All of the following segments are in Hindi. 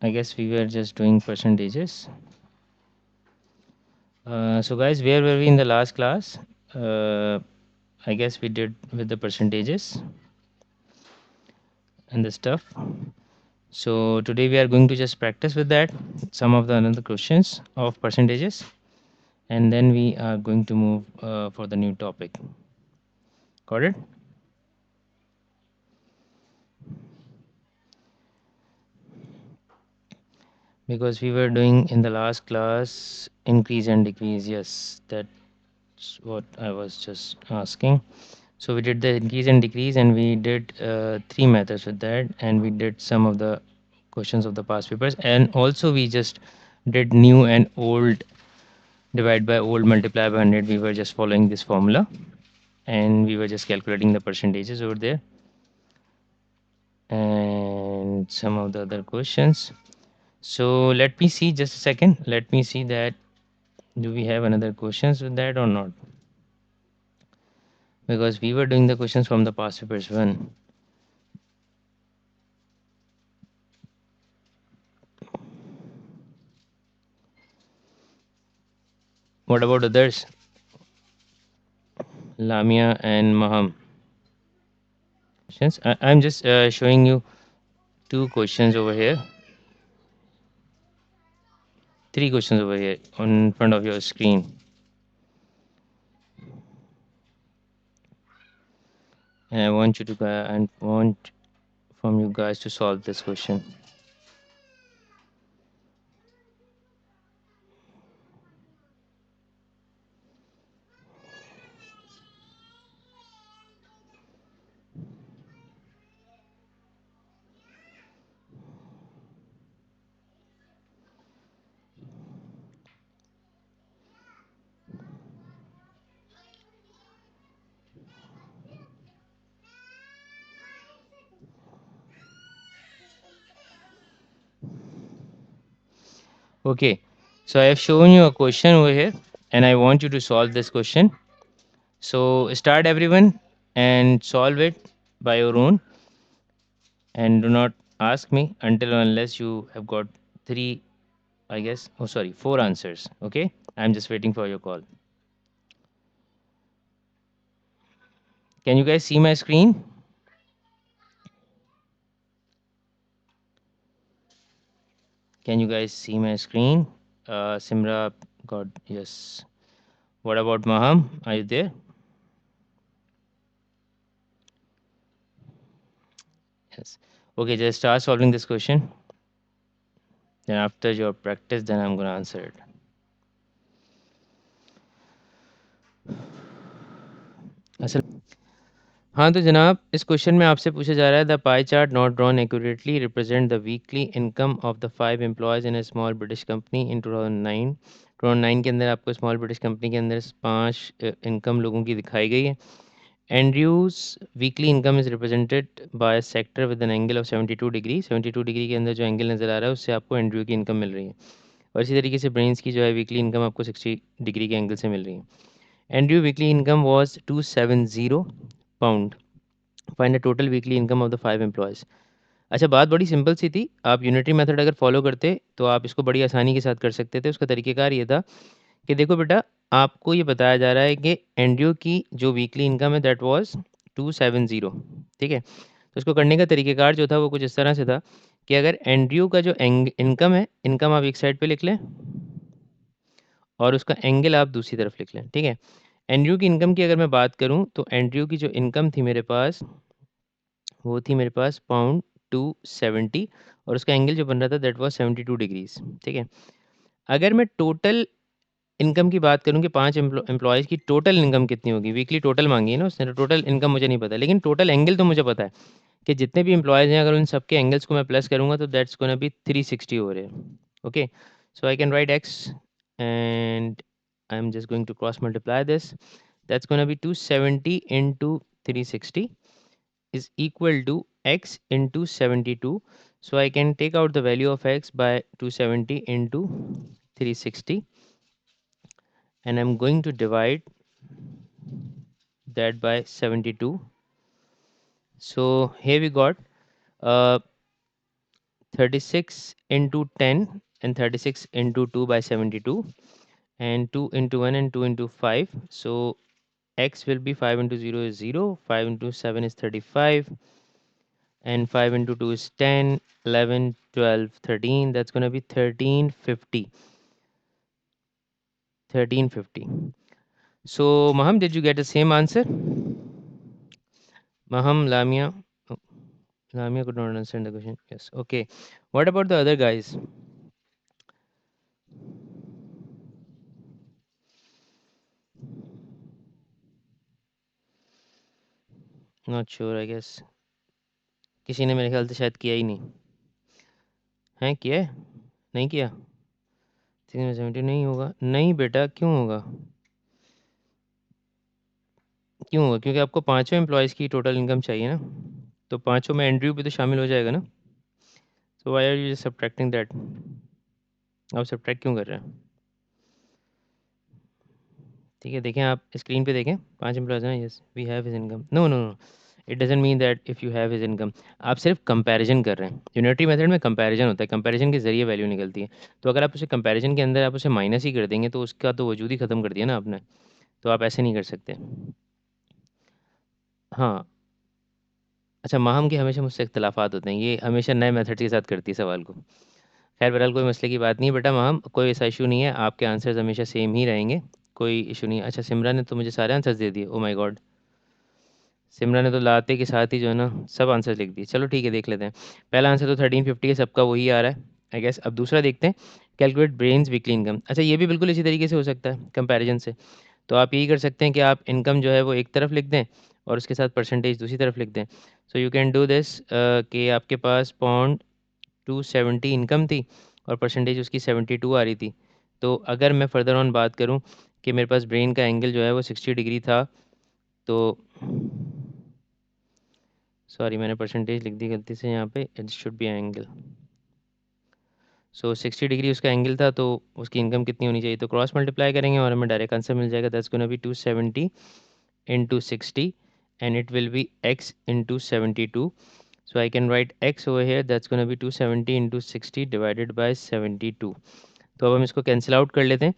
I guess we were just doing percentages. So guys, where were we in the last class? Uh, I guess we did with the percentages and the stuff. So today we are going to just practice with that, some of the another questions of percentages, and then we are going to move for the new topic. Got it? Because we were doing in the last class increase and decrease. Yes, that's what I was just asking. So we did the increase and decrease, and we did three methods with that, and we did some of the questions of the past papers, and also we just did new and old, divide by old, multiply by 100. We were just following this formula, and we were just calculating the percentages over there, and some of the other questions. So let me see, just a second. Let me see that do we have another questions with that or not? Because we were doing the questions from the past papers one. What about others? Lamia and Maham. Questions. I'm just showing you two questions over here. Three questions over here on front of your screen. And I want you to and want from you guys to solve this question. Okay, so I have shown you a question over here, and I want you to solve this question. So start everyone and solve it by your own, and do not ask me until unless you have got three, I guess. Oh, sorry, four answers. Okay, I'm just waiting for your call. Can you guys see my screen? Can you guys see my screen? Simra got yes. What about Maham? Are you there? Yes. Okay, just start solving this question. Then after your practice, then I'm gonna answer it. असल हाँ तो जनाब इस क्वेश्चन में आपसे पूछा जा रहा है the pie chart not drawn accurately represent the weekly income of the 5 employees in A small British company इन 2009 के अंदर आपको स्मॉल ब्रिटिश कंपनी के अंदर 5 इनकम लोगों की दिखाई गई है. Andrews weekly income is represented by sector with an angle of 72 degree. 72 degree के अंदर जो एंगल नज़र आ रहा है उससे आपको एंड्रयू की इनकम मिल रही है. और इसी तरीके से ब्रेन्स की जो है वीकली इनकम आपको 60 डिग्री के एंगल से मिल रही है. Andrew weekly income was 270 pound. Find the total weekly income of the 5 employees. अच्छा, बात बड़ी सिंपल सी थी. आप यूनिटरी मेथड अगर फॉलो करते तो आप इसको बड़ी आसानी के साथ कर सकते थे. उसका तरीकेकार ये था कि देखो बेटा, आपको ये बताया जा रहा है कि एनडीओ की जो वीकली इनकम है दैट वाज 270. ठीक है, तो इसको करने का तरीकेकार जो था वो कुछ इस तरह से था कि अगर एनडीओ का जो इनकम है, इनकम आप एक साइड पे लिख लें और उसका एंगल आप दूसरी तरफ लिख लें. ठीक है, एनडीओ की इनकम की अगर मैं बात करूं तो एनडीओ की जो इनकम थी मेरे पास वो थी मेरे पास पाउंड 270 और उसका एंगल जो बन रहा था दैट वाज 72 डिग्रीज. ठीक है, अगर मैं टोटल इनकम की बात करूँ कि 5 एम्प्लॉइज़ की टोटल इनकम कितनी होगी, वीकली टोटल माँगी है ना उसने, तो टोटल इनकम मुझे नहीं पता, लेकिन टोटल एंगल तो मुझे पता है कि जितने भी एम्प्लॉइज़ हैं अगर उन सबके एंगल्स को मैं प्लस करूँगा तो दैट्स गोना बी 360 हो रहे हैं. Okay, so I can write x and I am just going to cross multiply this. That's gonna be 270 into 360 is equal to x into 72. So I can take out the value of x by 270 into 360, and I'm going to divide that by 72. So here we got uh, 36 into 10 and 36 into 2 by 72 and 2 into 1 and 2 into 5. So x will be 5 into 0 is 0, 5 into 7 is 35, and 5 into 2 is 10, 11, 12, 13. That's going to be 1350. 1350. So, Maham, did you get the same answer? Maham, Lamia. Oh, Lamia could not understand the question. Yes. Okay. What about the other guys? Not sure, I guess. किसी ने मेरे ख्याल से शायद किया ही नहीं है। किया है? नहीं किया? 370 नहीं होगा। नहीं बेटा, क्यों होगा? क्यों होगा? क्योंकि आपको पांचों एम्प्लॉयज़ की टोटल इनकम चाहिए ना, तो पांचों में एंड्रयू भी तो शामिल हो जाएगा ना। So why are you just subtracting that? आप सब्ट्रैक्ट क्यों कर रहे हैं? ठीक है, देखें, आप स्क्रीन पे देखें, पांच एम्प्लॉयज़ हैं। Yes, we have his income. No no no, it doesn't mean that if you have his income. आप सिर्फ कंपैरिजन कर रहे हैं। यूनिटरी मेथड में कंपैरिजन होता है, कंपैरिजन के ज़रिए वैल्यू निकलती है। तो अगर आप उसे कंपैरिजन के अंदर आप उसे माइनस ही कर देंगे तो उसका तो वजूद ही ख़त्म कर दिया ना आपने। तो आप ऐसे नहीं कर सकते। हाँ। अच्छा, माहम के हमेशा मुझसे इख्तिलाफ़ात होते हैं, ये हमेशा नए मेथड के साथ करती है सवाल को। खैर बहरहाल कोई मसले की बात नहीं है बेटा। माहम, कोई ऐसा इशू नहीं है, आपके आंसर्स हमेशा सेम ही रहेंगे, कोई इशू नहीं है। अच्छा, सिमरन ने तो मुझे सारे आंसर्स दे दिए। ओ माय गॉड, सिमरन ने तो लाते के साथ ही जो है ना सब आंसर लिख दिए। चलो ठीक है, देख लेते हैं। पहला आंसर तो 1350 है, सबका वही आ रहा है आई गेस। अब दूसरा देखते हैं, कैलकुलेट ब्रेन्स वीकली इनकम। अच्छा, ये भी बिल्कुल इसी तरीके से हो सकता है कंपैरिजन से। तो आप यही कर सकते हैं कि आप इनकम जो है वो एक तरफ लिख दें और उसके साथ परसेंटेज दूसरी तरफ लिख दें। सो यू कैन डू दिस कि आपके पास पॉन्ड 270 इनकम थी और परसेंटेज उसकी 72 आ रही थी। तो अगर मैं फर्दर ऑन बात करूं कि मेरे पास ब्रेन का एंगल जो है वो 60 डिग्री था, तो सॉरी, मैंने परसेंटेज लिख दी गलती से यहाँ पे, it should be angle. So 60 degree उसका एंगल था, तो उसकी इनकम कितनी होनी चाहिए? तो क्रॉस मल्टीप्लाई करेंगे और हमें डायरेक्ट आंसर मिल जाएगा। That's gonna be 270 into 60 and it will be x into 72. So I can write x over here, that's going to be 270 into 60 divided by 72. तो अब हम इसको कैंसिल आउट कर लेते हैं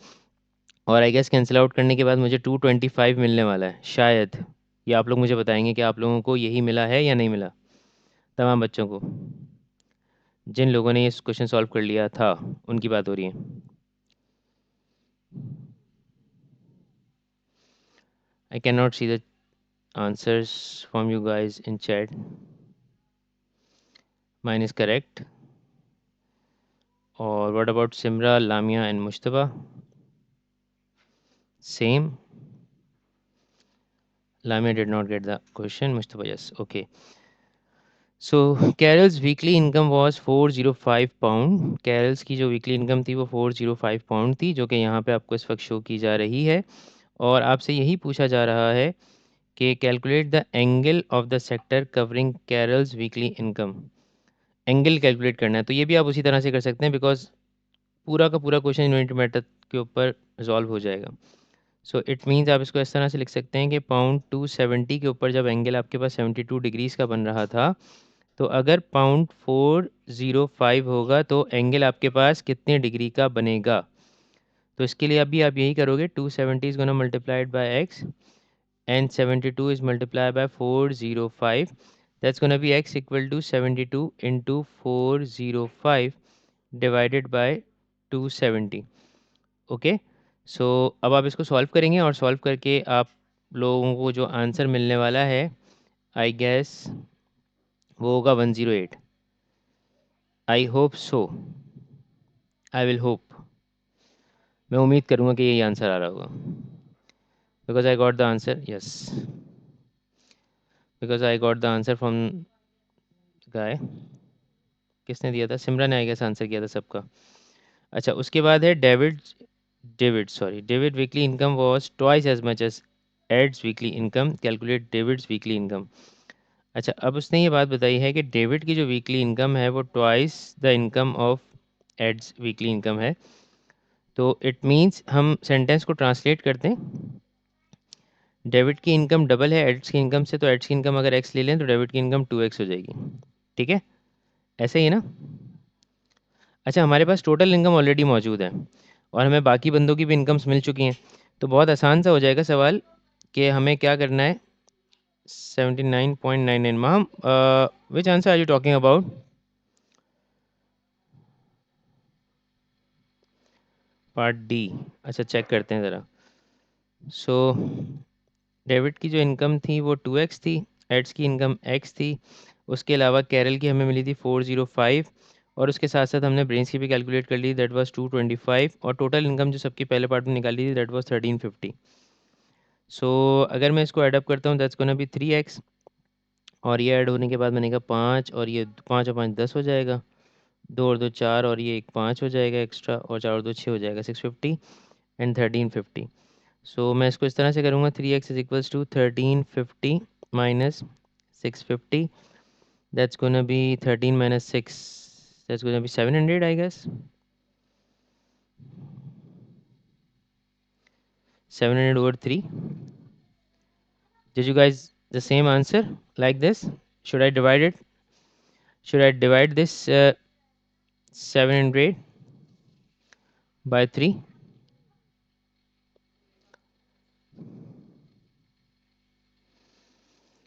और आई गेस कैंसिल आउट करने के बाद मुझे 225 मिलने वाला है शायद। या आप लोग मुझे बताएंगे कि आप लोगों को यही मिला है या नहीं मिला, तमाम बच्चों को जिन लोगों ने ये क्वेश्चन सॉल्व कर लिया था उनकी बात हो रही है। I can not see the answers from you guys in chat. Mine is correct. Or what about Simra, Lamia, and Mushtaba? Same. Lamia did not get the question. Mushtaba, yes. Okay. So Carol's weekly income was 405 pound. Carol's की जो weekly income थी वो 405 pound थी, जो कि यहाँ पे आपको इस वक्त शो की जा रही है। और आपसे यही पूछा जा रहा है कि calculate the angle of the sector covering carols weekly income. Angle calculate करना है, तो ये भी आप उसी तरह से कर सकते हैं, बिकॉज पूरा का पूरा क्वेश्चन यूनिट मेथड के ऊपर रिजॉल्व हो जाएगा। सो इट मीन्स आप इसको इस तरह से लिख सकते हैं कि पाउंड 270 के ऊपर जब एंगल आपके पास 72 डिग्रीज का बन रहा था, तो अगर पाउंड 405 होगा तो एंगल आपके पास कितने डिग्री का बनेगा? तो इसके लिए अभी आप यही करोगे, 270 is gonna multiplied by x and 72 is multiply by 405। That's gonna be x equal to 72 into 405 divided by 270। Okay. So अब आप इसको सॉल्व करेंगे और सॉल्व करके आप लोगों को जो आंसर मिलने वाला है आई गेस वो होगा 108। I hope so, I will hope, मैं उम्मीद करूँगा कि यही आंसर आ रहा होगा, because I got the answer. Yes, because I got the answer from guy. किसने दिया था? सिमरन ने आई गेस आंसर किया था सबका। अच्छा, उसके बाद है David weekly income was twice as much as Ed's weekly income, calculate David's weekly income. अच्छा, अब उसने ये बात बताई है कि डेविड की जो वीकली इनकम है वो twice the income of Ed's weekly income है। तो इट मीन्स हम सेंटेंस को ट्रांसलेट करते हैं, डेविड की इनकम डबल है एड्स की इनकम से, तो एड्स की इनकम अगर एक्स ले लें तो डेविड की इनकम 2x हो जाएगी। ठीक है, ऐसे ही है ना? अच्छा, हमारे पास टोटल इनकम ऑलरेडी मौजूद है और हमें बाकी बंदों की भी इनकम्स मिल चुकी हैं, तो बहुत आसान सा हो जाएगा सवाल कि हमें क्या करना है। 79.99 ma'am, which answer are you talking about? Part D. अच्छा, चेक करते हैं ज़रा। सो डेविड की जो इनकम थी वो 2x थी, एड्स की इनकम x थी, उसके अलावा कैरल की हमें मिली थी 405, और उसके साथ साथ हमने ब्रेन्स की भी कैलकुलेट कर ली, दैट वाज 225, और टोटल इनकम जो सबकी पहले पार्ट में निकाली थी दैट वाज 1350। सो अगर मैं इसको ऐडअप करता हूँ दैट्स गोना बी 3x, और ये ऐड होने के बाद मैंने कहा 5, और ये 5 और 5 10 हो जाएगा, 2 और 2 4, और ये एक 5 हो जाएगा एक्स्ट्रा, और 4 और 2 6 हो जाएगा 650 एंड 1350। सो मैं इसको इस तरह से करूँगा, 3x is equals to 1350 minus 650, that's gonna be 13 minus 6, that's gonna be 700 I guess, 700 over 3. Did you guys the same answer like this? Should I divide it? Should I divide this 700 by 3?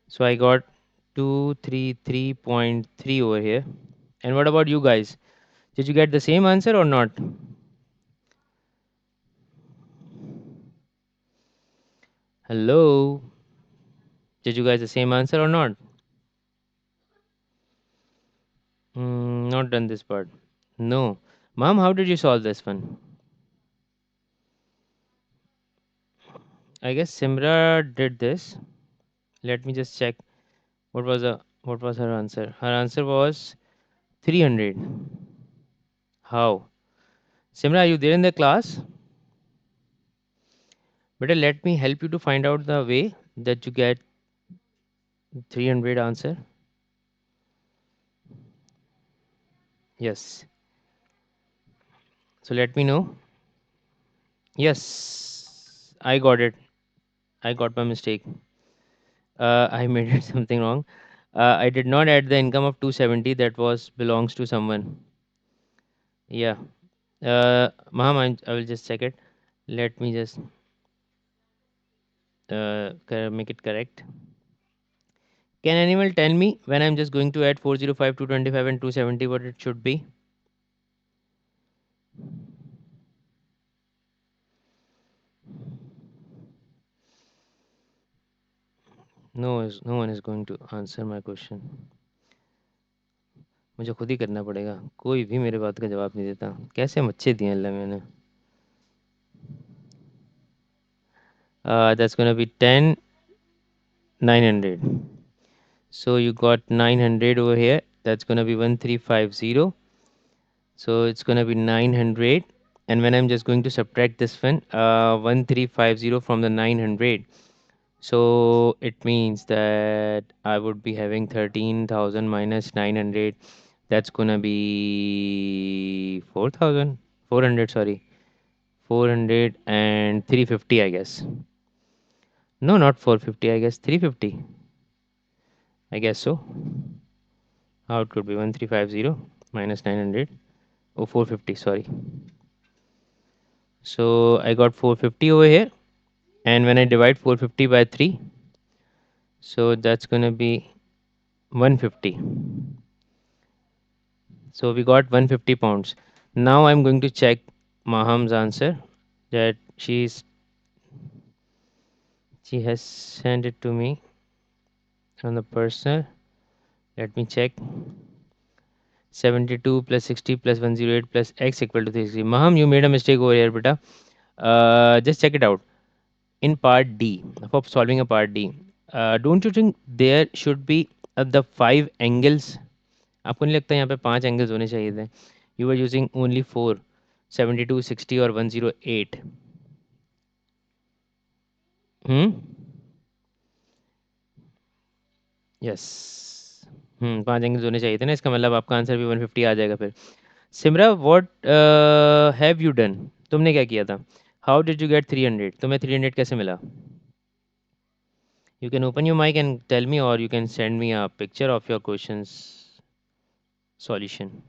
So I got 233.3 over here. And what about you guys? Did you get the same answer or not? Hello? Did you guys the same answer or not? Not done this part. No. Mom, how did you solve this one? I guess Simra did this. Let me just check. What was her answer? Her answer was 300. How? Simra, are you there in the class? Better let me help you to find out the way that you get 300 answer. Yes. So let me know. Yes, I got it. I got my mistake. I made it something wrong. I did not add the income of 270 that was belongs to someone. Yeah. Maham, I will just check it. Let me just make it correct. Can anyone tell me when I'm just going to add 405, 225 and 270 what it should be? No one is going to answer my question. मुझे खुद ही करना पड़ेगा, कोई भी मेरे बात का जवाब नहीं देता। कैसे मच्छे दिए अल्लाह मैंने। That's gonna be 10 900. So you got 900 over here, that's gonna be 1350. So it's gonna be 900, and when I'm just going to subtract this one 1350 from the 900, so it means that I would be having 13,000 minus 900, that's gonna be 4,000 400, sorry, 400 and 350 I guess. No, not 450, I guess 350, I guess so. How it could be 1350 minus 900, oh 450, sorry. So I got 450 over here, and when I divide 450 by 3, so that's gonna be 150. So we got 150 pounds. Now I'm going to check Maham's answer, that she has sent it to me on the personal. Let me check. 72 plus 60 plus 108 plus x equal to 360. Maham, you made a mistake over here, beta. Just check it out. In part D, for solving a part D, don't you think there should be the 5 angles? आपको नहीं लगता यहाँ पे 5 angles होने चाहिए थे? You were using only 4, 72, 60 और 108. हम्म, यस। 5 angles होने चाहिए थे ना, इसका मतलब आपका आंसर भी 150 आ जाएगा फिर। Simra, what have you done? तुमने क्या किया था? How did you get 300? तुम्हें 300 कैसे मिला? You can open your mic and tell me, or you can send me a picture of your questions solution.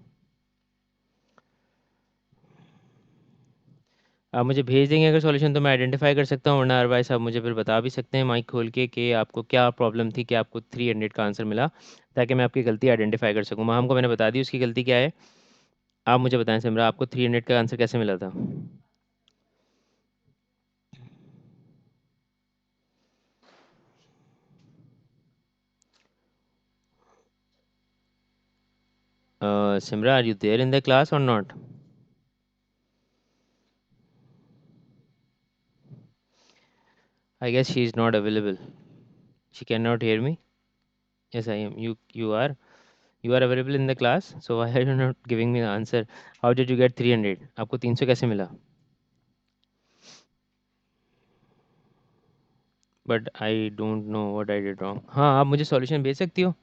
आप मुझे भेज देंगे अगर सॉल्यूशन तो मैं आइडेंटिफाई कर सकता हूँ, वरना अदरवाइज आप मुझे फिर बता भी सकते हैं माइक खोल के कि आपको क्या प्रॉब्लम थी कि आपको 300 का आंसर मिला, ताकि मैं आपकी गलती आइडेंटिफाई कर सकूँ। माहम को मैंने बता दी उसकी गलती क्या है। आप मुझे बताएं सिमरा, आपको 300 का आंसर कैसे मिला था? Simra, are you there in the class और not? I guess she is not available, she can not hear me. Yes, I am. You are available in the class. So why are you not giving me the answer? How did you get 300? आपको 300 कैसे मिला? But I don't know what I did wrong. हाँ, आप मुझे solution भेज सकती हो?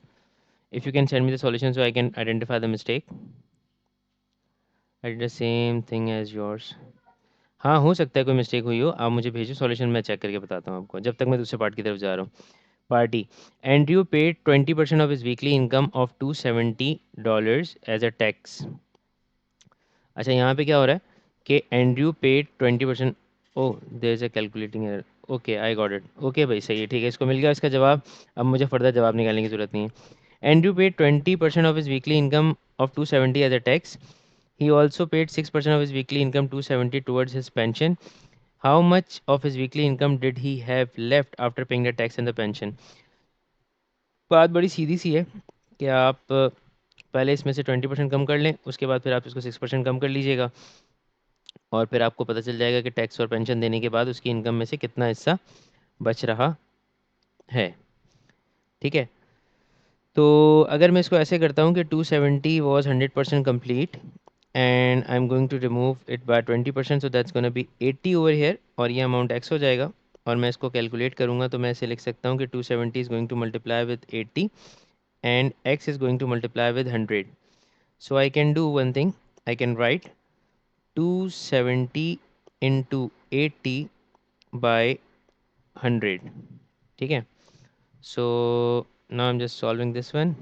If you can send me the solution so I can identify the mistake. I did the same thing as yours. हाँ, हो सकता है कोई मिस्टेक हुई हो। आप मुझे भेजो सॉल्यूशन, मैं चेक करके बताता हूँ आपको, जब तक मैं दूसरे पार्ट की तरफ जा रहा हूँ। Part D Andrew paid 20% of his weekly income of $270 as a tax. अच्छा, यहाँ पे क्या हो रहा है कि Andrew paid 20%। Oh, there is a calculating error. Okay, I got it. Okay भाई, सही है, ठीक है, इसको मिल गया इसका जवाब। अब मुझे फर्दर जवाब निकालने की जरूरत नहीं है। Andrew paid 20% of his weekly income of 270 as a tax. He also paid 6% of his weekly income 270 towards his pension. How much of his weekly income did he have left after paying the tax and the pension? बात बड़ी सीधी सी है कि आप पहले इसमें से 20% कम कर लें, उसके बाद फिर आप इसको 6% कम कर लीजिएगा, और फिर आपको पता चल जाएगा कि टैक्स और पेंशन देने के बाद उसकी इनकम में से कितना हिस्सा बच रहा है। ठीक है, तो अगर मैं इसको ऐसे करता हूँ कि 270 was 100% complete and I am going to remove it by 20%, so that's gonna be 80 over here, और ये अमाउंट एक्स हो जाएगा। और मैं इसको कैलकुलेट करूँगा तो मैं ऐसे लिख सकता हूँ कि 270 is going to multiply with 80 and x is going to multiply with 100. So I can do one thing. I can write 270 into 80 by 100. ठीक है, so now I'm just solving this one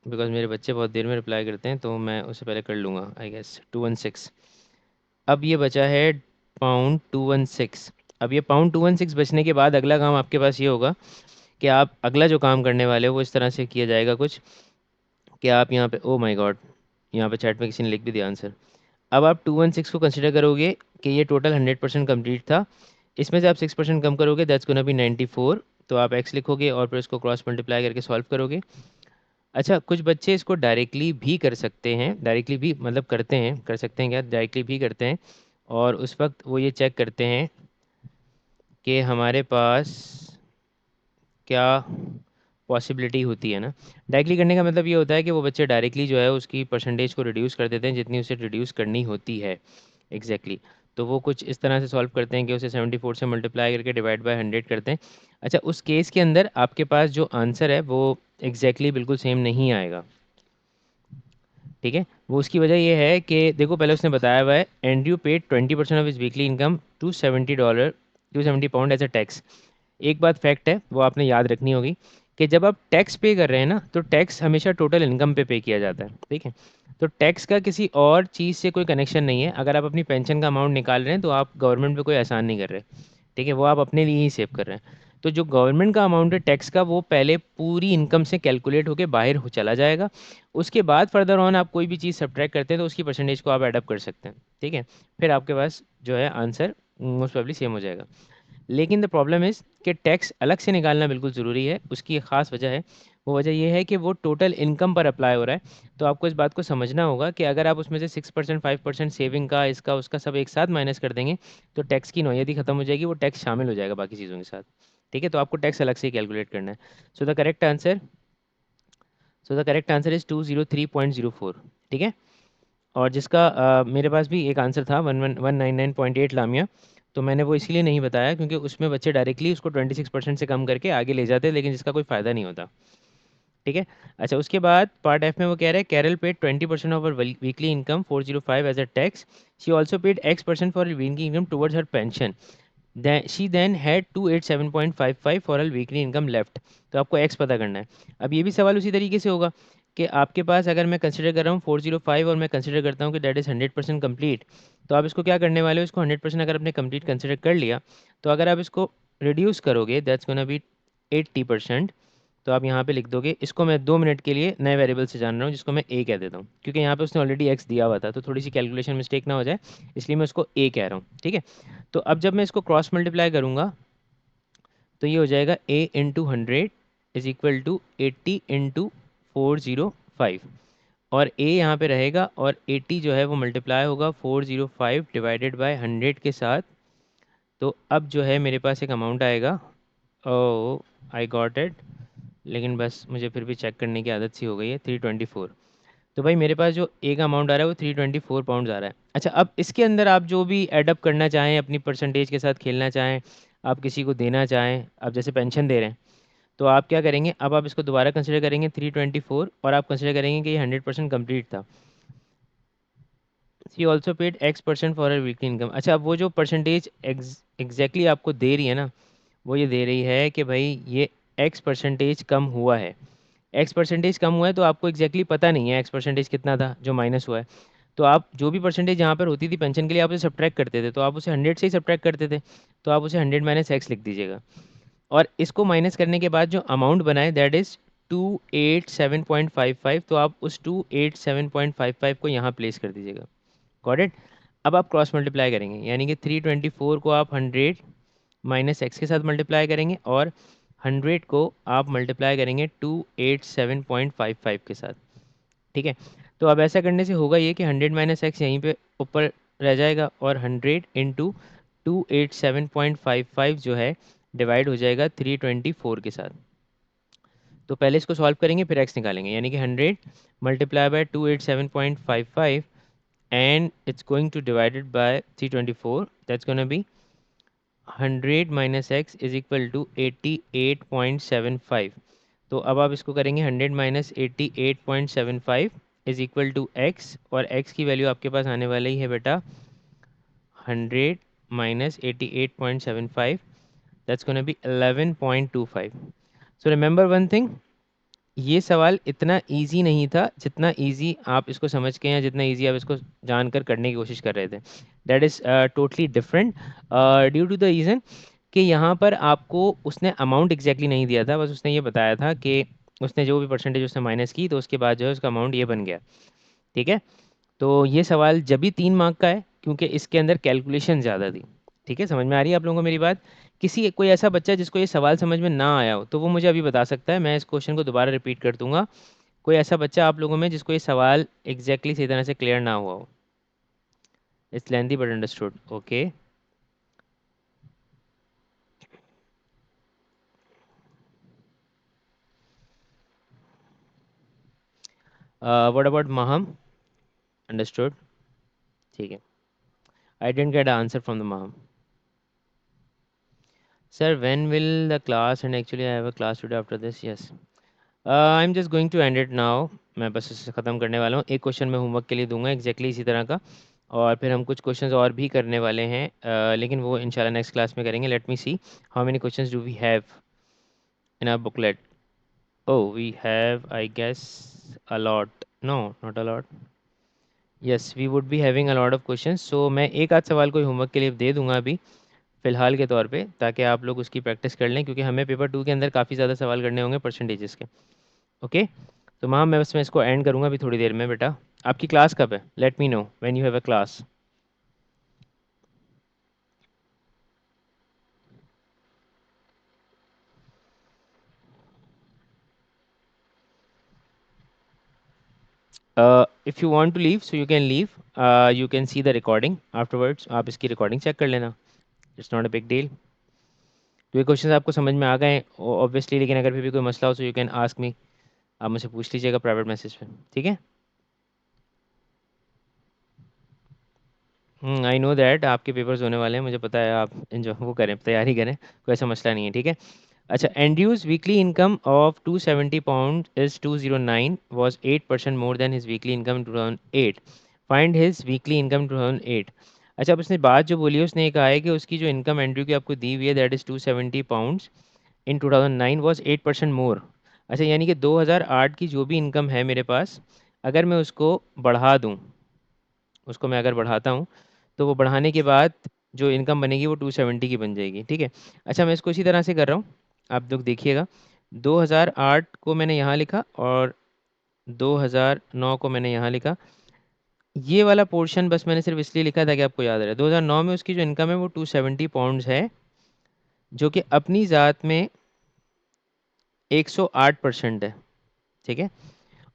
because मेरे बच्चे बहुत देर में रिप्लाई करते हैं, तो मैं उससे पहले कर लूँगा आई गेस। 216। अब ये बचा है पाउंड 216। अब ये पाउंड 216 बचने के बाद अगला काम आपके पास ये होगा कि आप अगला जो काम करने वाले हो वो इस तरह से किया जाएगा कुछ, कि आप यहाँ पे, ओ माय गॉड, यहाँ पे चैट में किसी ने लिख भी दिया आंसर। अब आप 216 को कंसिडर करोगे कि ये टोटल 100% कंप्लीट था, इसमें से आप 6% कम करोगे, दैट्स गोना बी 94। तो आप एक्स लिखोगे और फिर इसको क्रॉस मल्टीप्लाई करके सॉल्व करोगे। अच्छा, कुछ बच्चे इसको डायरेक्टली भी कर सकते हैं, डायरेक्टली भी मतलब करते हैं, कर सकते हैं क्या, डायरेक्टली भी करते हैं, और उस वक्त वो ये चेक करते हैं कि हमारे पास क्या पॉसिबिलिटी होती है ना। डायरेक्टली करने का मतलब ये होता है कि वो बच्चे डायरेक्टली जो है उसकी परसेंटेज को रिड्यूस कर देते हैं जितनी उसे रिड्यूस करनी होती है। एग्जैक्टली तो वो कुछ इस तरह से सॉल्व करते हैं कि उसे 74 से मल्टीप्लाई करके डिवाइड बाय 100 करते हैं। अच्छा, उस केस के अंदर आपके पास जो आंसर है वो बिल्कुल सेम नहीं आएगा। ठीक है, वो उसकी वजह ये है कि देखो, पहले उसने बताया हुआ है Andrew paid 20% of his weekly income $270, 270 as a tax. एक बात फैक्ट है वो आपने याद रखनी होगी कि जब आप टैक्स पे कर रहे हैं ना, तो टैक्स हमेशा टोटल इनकम पे किया जाता है। ठीक है, तो टैक्स का किसी और चीज़ से कोई कनेक्शन नहीं है। अगर आप अपनी पेंशन का अमाउंट निकाल रहे हैं तो आप गवर्नमेंट पे कोई एहसान नहीं कर रहे। ठीक है, वो आप अपने लिए ही सेव कर रहे हैं। तो जो गवर्नमेंट का अमाउंट है टैक्स का, वो पहले पूरी इनकम से कैलकुलेट होकर बाहर हो चला जाएगा। उसके बाद फर्दर ऑन आप कोई भी चीज़ सब्ट्रैक्ट करते हैं तो उसकी परसेंटेज को आप एडअप कर सकते हैं। ठीक है, फिर आपके पास जो है आंसर मोस्ट प्रोबेबली सेम हो जाएगा। लेकिन द प्रॉब्लम इज़ कि टैक्स अलग से निकालना बिल्कुल ज़रूरी है। उसकी एक ख़ास वजह है, वो वजह ये है कि वो टोटल इनकम पर अप्लाई हो रहा है। तो आपको इस बात को समझना होगा कि अगर आप उसमें से 6% 5% सेविंग का, इसका उसका सब एक साथ माइनस कर देंगे तो टैक्स की नौयत ही खत्म हो जाएगी, वो टैक्स शामिल हो जाएगा बाकी चीज़ों के साथ। ठीक है, तो आपको टैक्स अलग से ही कैलकुलेट करना है। So the correct answer so the correct answer is 203.04। ठीक है, और जिसका मेरे पास भी एक आंसर था 199.8 लामिया, तो मैंने वो इसलिए नहीं बताया क्योंकि उसमें बच्चे डायरेक्टली उसको 26% से कम करके आगे ले जाते हैं, लेकिन जिसका कोई फ़ायदा नहीं होता। ठीक है, अच्छा, उसके बाद पार्ट एफ में वो कह रहा है Carol paid 20% of her weekly income 405 as a tax. She also paid X% for weekly income towards her pension. She then had 287.55 for her weekly income left. तो आपको एक्स पता करना है। अब ये भी सवाल उसी तरीके से होगा कि आपके पास अगर मैं कंसिडर कर रहा हूँ 405 और मैं कंसिडर करता हूँ कि दैट इज़ 100% कंप्लीट, तो आप इसको क्या करने वाले हो, इसको 100% अगर आपने कंप्लीट कंसिडर कर लिया, तो अगर आप इसको रिड्यूस करोगे दैट्स गोना बी 80%। तो आप यहाँ पे लिख दोगे, इसको मैं 2 मिनट के लिए नए वेरिएबल से जान रहा हूँ जिसको मैं ए कह देता हूँ, क्योंकि यहाँ पे उसने ऑलरेडी एक्स दिया हुआ था, तो थोड़ी सी कैलकुलेशन मिस्टेक ना हो जाए, इसलिए मैं उसको ए कह रहा हूँ, ठीक है। तो अब जब मैं इसको क्रॉस मल्टीप्लाई करूँगा, तो ये हो जाएगा A into 100 is equal to 80 into 405, और ए यहाँ पे रहेगा, और 80 जो है वो मल्टीप्लाई होगा 405 डिवाइडेड बाय 100 के साथ। तो अब जो है मेरे पास एक अमाउंट आएगा, ओ आई गॉट इट, लेकिन बस मुझे फिर भी चेक करने की आदत सी हो गई है, 324। तो भाई मेरे पास जो ए का अमाउंट आ रहा है वो 324 पाउंड्स आ रहा है। अच्छा, अब इसके अंदर आप जो भी एडअप करना चाहें, अपनी परसेंटेज के साथ खेलना चाहें, आप किसी को देना चाहें, आप जैसे पेंशन दे रहे हैं, तो आप क्या करेंगे, अब आप इसको दोबारा कंसिडर करेंगे 324, और आप कंसिडर करेंगे कि ये 100% कंप्लीट था। She also paid X% for her weekly income. अच्छा, अब वो जो परसेंटेज एग्जैक्टली आपको दे रही है ना, वो ये दे रही है कि भाई ये X% कम हुआ है। X% कम हुआ है, तो आपको एग्जैक्टली पता नहीं है X% कितना था जो माइनस हुआ है। तो आप जो भी परसेंटेज यहाँ पर होती थी पेंशन के लिए, आप उसे सब्ट्रैक्ट करते थे, तो आप उसे 100 से ही सब्ट्रैक्ट करते थे, तो आप उसे 100 माइनस एक्स लिख दीजिएगा। और इसको माइनस करने के बाद जो अमाउंट बनाए दैट इज़ 287.55, तो आप उस 287.55 को यहाँ प्लेस कर दीजिएगा। Got it. अब आप क्रॉस मल्टीप्लाई करेंगे, यानी कि 324 को आप 100 माइनस एक्स के साथ मल्टीप्लाई करेंगे, और 100 को आप मल्टीप्लाई करेंगे 287.55 के साथ, ठीक है। तो अब ऐसा करने से होगा ये कि 100 माइनस एक्स यहीं पे ऊपर रह जाएगा, और 100 इंटू 287.55 जो है डिवाइड हो जाएगा 324 के साथ। तो पहले इसको सॉल्व करेंगे फिर एक्स निकालेंगे, यानी कि 100 multiply by 287.55 and it's going to divide it by 324, that's going to be 100 minus x is equal to 88.75। तो अब आप इसको करेंगे 100 minus 88.75 is equal to x, और एक्स की वैल्यू आपके पास आने वाली है बेटा 100 minus 88.75, that's gonna be 11.25। So remember one thing, ये सवाल इतना इजी नहीं था जितना इजी आप इसको समझ के, या जितना इजी आप इसको जानकर करने की कोशिश कर रहे थे। That is totally different due to the reason कि यहाँ पर आपको उसने अमाउंट एग्जैक्टली नहीं दिया था, बस उसने ये बताया था कि उसने जो भी परसेंटेज उसने माइनस की, तो उसके बाद जो है उसका अमाउंट ये बन गया, ठीक है। तो ये सवाल जब भी 3 मार्क का है, क्योंकि इसके अंदर कैलकुलेशन ज़्यादा थी, ठीक है। समझ में आ रही है आप लोगों को मेरी बात? किसी कोई ऐसा बच्चा जिसको ये सवाल समझ में ना आया हो, तो वो मुझे अभी बता सकता है, मैं इस क्वेश्चन को दोबारा रिपीट कर दूंगा। कोई ऐसा बच्चा आप लोगों में जिसको ये सवाल एग्जैक्टली सही तरह से क्लियर ना हुआ हो? It's lengthy but understood, okay. What about maham? Understood, ठीक है। I didn't get answer from the maham। Sir when will the class end actually I have a class today after this, yes. I am just going to end it now. मैं बस इसे ख़त्म करने वाला हूँ। एक क्वेश्चन मैं होमवर्क के लिए दूंगा एग्जैक्टली इसी तरह का, और फिर हम कुछ क्वेश्चंस और भी करने वाले हैं, लेकिन वो इंशाल्लाह नेक्स्ट क्लास में करेंगे। Let me see how many questions do we have in our booklet. Oh, we have, I guess, a lot. No, not a lot. Yes, we would be having a lot of questions. So मैं एक आध सवाल कोई होमवर्क के लिए दे दूंगा अभी फ़िलहाल के तौर पे, ताकि आप लोग उसकी प्रैक्टिस कर लें, क्योंकि हमें पेपर 2 के अंदर काफ़ी ज़्यादा सवाल करने होंगे परसेंटेजेस के। ओके, तो मैम मैं बस मैं इसको एंड करूँगा अभी थोड़ी देर में। बेटा आपकी क्लास कब है? Let me know when you have a class. If you want to leave so you can leave, you can see the recording afterwards. आप इसकी रिकॉर्डिंग चेक कर लेना, it's not a big deal. तो ये क्वेश्चन आपको समझ में आ गए ऑब्वियसली, लेकिन अगर फिर भी कोई मसला हो तो यू कैन आस्क मी, आप मुझे पूछ लीजिएगा प्राइवेट मैसेज पे, ठीक है। आई नो दैट आपके पेपर्स होने वाले हैं, मुझे पता है, आप जो वो करें, तैयारी करें, कोई ऐसा मसला नहीं है, ठीक है। अच्छा, Andrews weekly income of 270 pound is 209 was 8% more than his weekly income 2008, find his weekly income 2008। अच्छा, अब उसने बात जो बोली है, उसने ये कहा है कि उसकी जो इनकम एंड्रू की आपको दी हुई है that is 270 pounds in 2009 was 8% मोर। अच्छा, यानी कि 2008 की जो भी इनकम है मेरे पास, अगर मैं उसको बढ़ा दूँ, उसको मैं अगर बढ़ाता हूँ, तो वो बढ़ाने के बाद जो इनकम बनेगी वो 270 की बन जाएगी, ठीक है। अच्छा, मैं इसको इसी तरह से कर रहा हूँ, आप लोग देखिएगा। 2008 को मैंने यहाँ लिखा और 2009 को मैंने यहाँ लिखा। ये वाला पोर्शन बस मैंने सिर्फ इसलिए लिखा था कि आपको याद रहे। 2009 में उसकी जो इनकम है वो 270 पाउंड्स है, जो कि अपनी ज़ात में 108% है, ठीक है।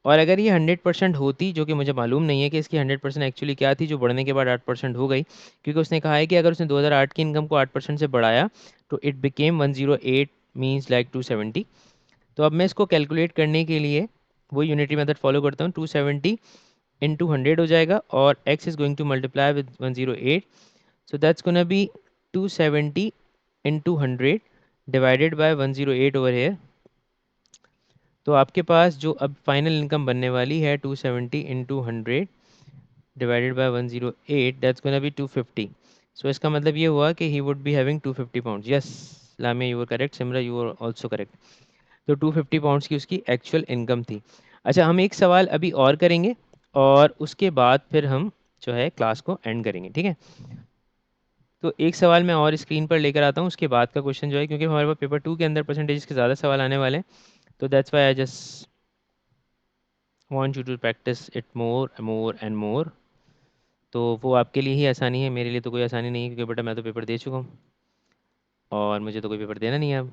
और अगर ये 100% होती, जो कि मुझे मालूम नहीं है कि इसकी 100% एक्चुअली क्या थी जो बढ़ने के बाद 8% हो गई, क्योंकि उसने कहा है कि अगर उसने 2008 की इनकम को 8% से बढ़ाया तो इट बिकेम 108 मीन्स लाइक 270। तो अब मैं इसको कैलकुलेट करने के लिए वो यूनिटरी मेथड फॉलो करता हूँ। 270 इंटू 100 हो जाएगा और x is going to multiply with 108, so that's gonna be 270 into 100 divided by 108 over here. तो आपके पास जो अब फाइनल इनकम बनने वाली है 270 into 100 divided by 108, that's gonna be 250। So इसका मतलब ये हुआ कि he would be having 250 pounds. Yes Lamia, you are correct. Simra, you are also correct. तो 250 पाउंड्स की उसकी एक्चुअल इनकम थी। अच्छा, हम एक सवाल अभी और करेंगे और उसके बाद फिर हम जो है क्लास को एंड करेंगे, ठीक है। तो एक सवाल मैं और स्क्रीन पर लेकर आता हूँ, उसके बाद का क्वेश्चन जो है, क्योंकि हमारे पास पेपर 2 के अंदर परसेंटेज के ज़्यादा सवाल आने वाले हैं, तो that's why I just want you to practice it more more and more. तो वो आपके लिए ही आसानी है, मेरे लिए तो कोई आसानी नहीं है, क्योंकि बेटा मैं तो पेपर दे चुका हूँ और मुझे तो कोई पेपर देना नहीं है अब।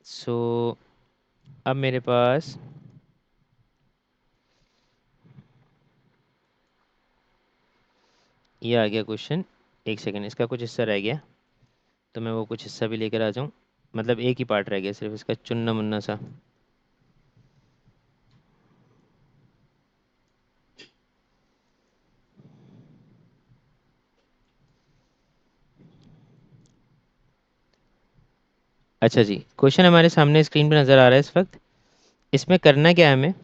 सो अब मेरे पास ये आ गया क्वेश्चन। एक सेकेंड, इसका कुछ हिस्सा रह गया, तो मैं वो कुछ हिस्सा भी लेकर आ जाऊँ। मतलब एक ही पार्ट रह गया सिर्फ इसका, चुन्ना मुन्ना सा। अच्छा जी, क्वेश्चन हमारे सामने स्क्रीन पर नज़र आ रहा है इस वक्त। इसमें करना क्या है हमें?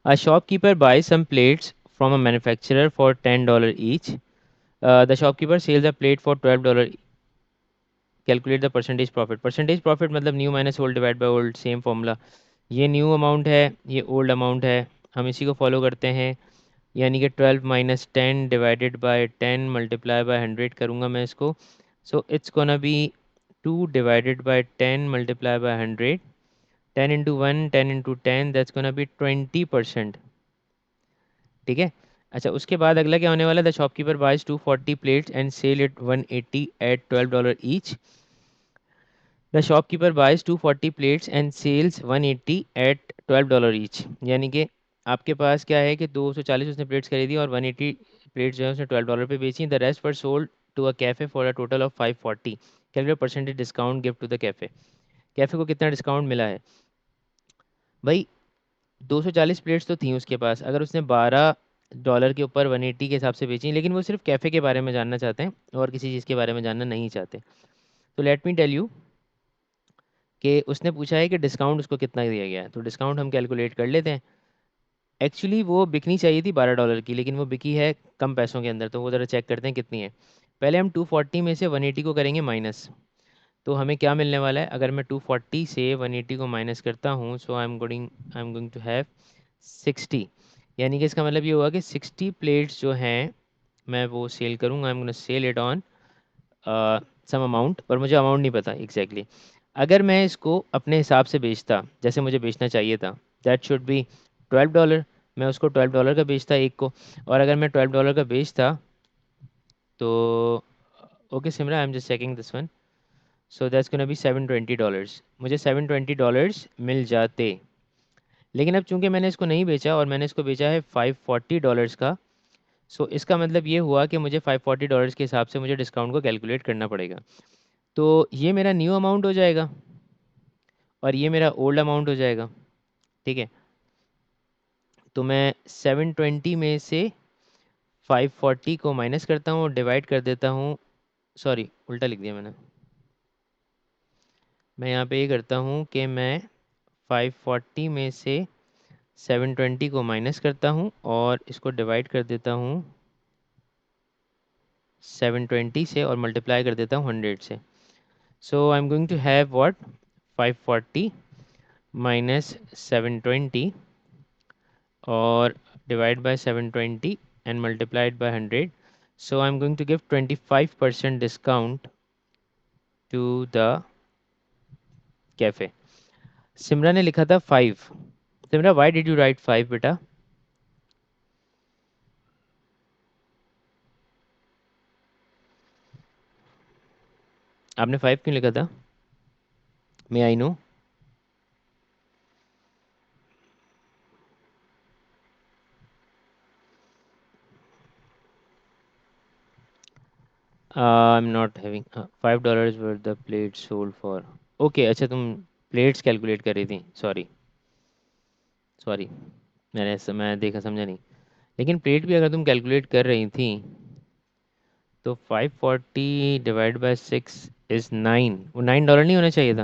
A shopkeeper buy some plates from a manufacturer for $10 each. The shopkeeper sells a plate for $12। Calculate the percentage profit. Percentage profit मतलब new minus old divide by old, same formula. ये न्यू अमाउंट है, ये ओल्ड अमाउंट है, हम इसी को फॉलो करते हैं। यानी कि 12 minus 10 divided by 10 multiply by 100 करूँगा मैं इसको। So it's gonna be 2 divided by 10 multiply by 100, 10 into 1, 10 into 10, that's gonna B 20%, ठीक है। अच्छा, उसके बाद अगला क्या होने वाला है? The shopkeeper buys 240 plates and sell it 180 at $12 each. The shopkeeper buys 240 plates and sells 180 at $12 each. यानी कि आपके पास क्या है कि 240 उसने प्लेट्स खरीदी और 180 प्लेट्स जो है उसने $12 पे बेची। The rest were sold to a cafe for a total of 540। Calculate percentage discount give to the cafe. Cafe को कितना डिस्काउंट मिला है भाई? 240 प्लेट्स तो थी उसके पास, अगर उसने $12 के ऊपर 180 के हिसाब से बेची, लेकिन वो सिर्फ कैफ़े के बारे में जानना चाहते हैं और किसी चीज़ के बारे में जानना नहीं चाहते। तो लेट मी टेल यू कि उसने पूछा है कि डिस्काउंट उसको कितना दिया गया है, तो डिस्काउंट हम कैलकुलेट कर लेते हैं। एक्चुअली वो बिकनी चाहिए थी $12 की, लेकिन वो बिकी है कम पैसों के अंदर, तो वो ज़रा चेक करते हैं कितनी है। पहले हम 240 में से 180 को करेंगे माइनस। तो हमें क्या मिलने वाला है? अगर मैं 240 से 180 को माइनस करता हूँ, so I am going to have 60। यानी कि इसका मतलब ये हुआ कि 60 प्लेट्स जो हैं मैं वो सेल करूँगा। I am gonna sell it on some amount, पर मुझे अमाउंट नहीं पता एग्जैक्टली अगर मैं इसको अपने हिसाब से बेचता जैसे मुझे बेचना चाहिए था, दैट शुड बी $12। मैं उसको $12 का बेचता एक को, और अगर मैं $12 का बेचता तो okay Simra, I am just checking this one. So that's gonna be $720। मुझे $720 मिल जाते। लेकिन अब चूंकि मैंने इसको नहीं बेचा और मैंने इसको बेचा है $540 का, सो इसका मतलब ये हुआ कि मुझे $540 के हिसाब से मुझे डिस्काउंट को कैलकुलेट करना पड़ेगा। तो ये मेरा न्यू अमाउंट हो जाएगा और ये मेरा ओल्ड अमाउंट हो जाएगा, ठीक है। तो मैं 720 में से 540 को माइनस करता हूँ और डिवाइड कर देता हूँ। सॉरी, उल्टा लिख दिया मैंने। मैं यहाँ पे ये करता हूँ कि मैं 540 में से 720 को माइनस करता हूँ और इसको डिवाइड कर देता हूँ 720 से और मल्टीप्लाई कर देता हूँ 100 से। So I'm going to have what? 540 minus 720 or divide by 720 and multiply it by 100. So I'm going to give 25% discount to the cafe. Simra ने लिखा था 5. Simra, why did you write 5 बेटा? आपने 5 क्यों लिखा था? May I know? I am not having $5 were the plate sold for. Okay, अच्छा तुम प्लेट्स कैलकुलेट कर रही थी. सॉरी सॉरी, मैं देखा समझा नहीं. लेकिन प्लेट भी अगर तुम कैलकुलेट कर रही थी तो 540 डिवाइड बाय 6 इज़ 9. वो $9 नहीं होना चाहिए था?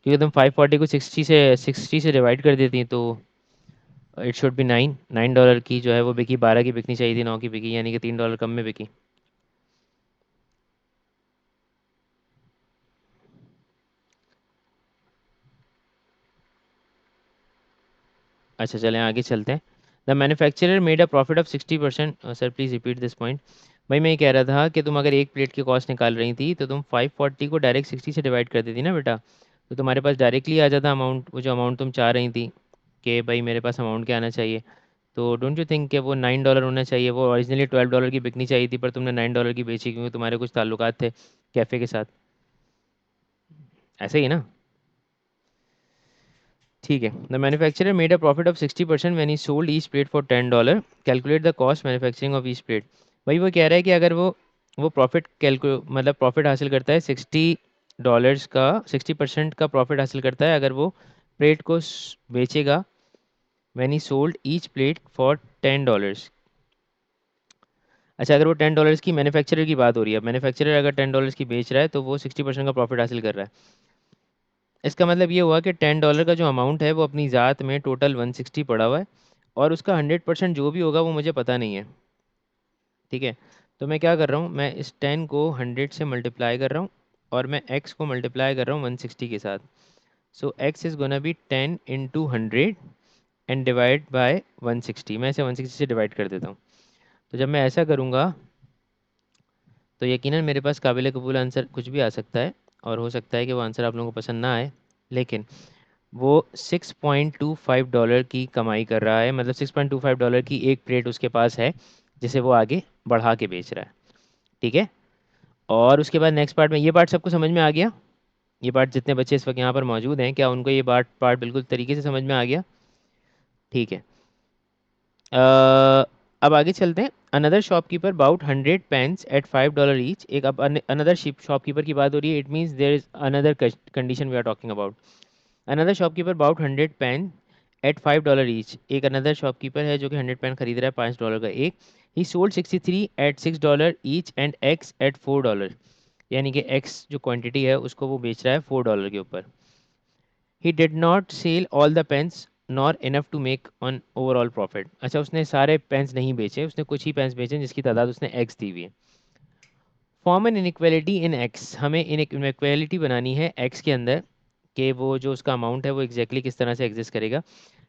क्योंकि तुम 540 को 60 से डिवाइड कर देती तो इट शुड बी 9. $9 की जो है वो बिकी, 12 की बिकनी चाहिए थी, 9 की बिकी, यानी कि $3 कम में बिकी. अच्छा चलें आगे चलते हैं. The manufacturer made a profit of 60%. Sir please repeat this point. भाई मैं ये कह रहा था कि तुम अगर एक प्लेट की कॉस्ट निकाल रही थी तो तुम 540 को डायरेक्ट 60 से डिवाइड कर देती ना बेटा. तो तुम्हारे पास डायरेक्टली आ जाता अमाउंट, वो जो अमाउंट तुम चाह रही थी कि भाई मेरे पास अमाउंट क्या आना चाहिए. तो डोंट यू थिंक कि वो $9 होना चाहिए? वो ओरिजिनली $12 की बिकनी चाहिए थी पर तुमने $9 की बेची क्योंकि तुम्हारे कुछ ताल्लुकात थे कैफ़े के साथ. ऐसे ही ना? ठीक है. The manufacturer made a profit of 60% when he sold each plate for $10. Calculate the cost manufacturing of each plate. भाई वो कह रहा है कि अगर वो प्रॉफिट कैलकु मतलब प्रॉफिट हासिल करता है $60 का, 60% का प्रॉफिट हासिल करता है अगर वो प्लेट को बेचेगा when he sold each plate for $10. अच्छा, अगर वो $10 की मैन्युफैक्चरर की बात हो रही है, मैन्युफैक्चरर अगर $10 की बेच रहा है तो वो 60% का प्रॉफिट हासिल कर रहा है. इसका मतलब ये हुआ कि $10 का जो अमाउंट है वो अपनी ज़ात में टोटल 160 पड़ा हुआ है और उसका 100% जो भी होगा वो मुझे पता नहीं है. ठीक है. तो मैं क्या कर रहा हूँ, मैं इस 10 को 100 से मल्टीप्लाई कर रहा हूँ और मैं x को मल्टीप्लाई कर रहा हूँ 160 के साथ. सो x is gonna be 10 into 100 and divide by 160. मैं इसे 160 से डिवाइड कर देता हूँ. तो जब मैं ऐसा करूँगा तो यकीनन मेरे पास काबिल कबूल आंसर कुछ भी आ सकता है और हो सकता है कि वो आंसर आप लोगों को पसंद ना आए. लेकिन वो $6.25 की कमाई कर रहा है, मतलब $6.25 की एक प्लेट उसके पास है जिसे वो आगे बढ़ा के बेच रहा है. ठीक है. और उसके बाद नेक्स्ट पार्ट में, ये पार्ट सबको समझ में आ गया? ये पार्ट जितने बच्चे इस वक्त यहाँ पर मौजूद हैं, क्या उनको ये पार्ट पार्ट बिल्कुल तरीके से समझ में आ गया? ठीक है. अब आगे चलते हैं. Another shopkeeper bought 100 pens at $5 each. एक अब अनदर शॉपकीपर की बात हो रही है. It means there is another condition we are talking about. Another shopkeeper bought 100 pen at $5 each. एक अनदर शॉपकीपर है जो कि 100 पेन खरीद रहा है $5 का एक. He sold 63 at $6 each and x at $4. यानी कि एक्स जो क्वांटिटी है उसको वो बेच रहा है $4 के ऊपर. He did not sell all the pens nor enough to make on overall profit. अच्छा, उसने सारे पेन्स नहीं बेचे, उसने कुछ ही पेन्स बेचे जिसकी तादाद उसने एक्स दी हुई है. Form an inequality in x. हमें इनइक्वालिटी बनानी है एक्स के अंदर कि वो जो उसका अमाउंट है वो एग्जैक्टली किस तरह से एग्जिस्ट करेगा.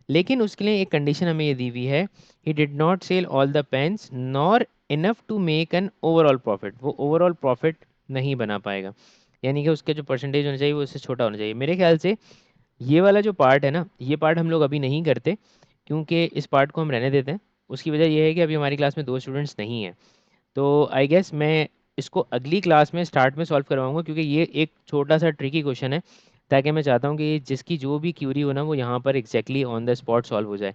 लेकिन उसके लिए एक कंडीशन हमें ये दी हुई है. He did not sell all the pens nor enough to make an overall profit. वो ओवरऑल प्रॉफिट नहीं बना पाएगा, यानी कि उसके जो परसेंटेज होना चाहिए वो उससे छोटा होना चाहिए. मेरे ख्याल से ये वाला जो पार्ट है ना, ये पार्ट हम लोग अभी नहीं करते क्योंकि इस पार्ट को हम रहने देते हैं. उसकी वजह यह है कि अभी हमारी क्लास में दो स्टूडेंट्स नहीं हैं. तो आई गेस मैं इसको अगली क्लास में स्टार्ट में सॉल्व करवाऊंगा क्योंकि ये एक छोटा सा ट्रिकी क्वेश्चन है, ताकि मैं चाहता हूँ कि जिसकी जो भी क्यूरी हो ना वो यहाँ पर exactly on the spot solve हो जाए.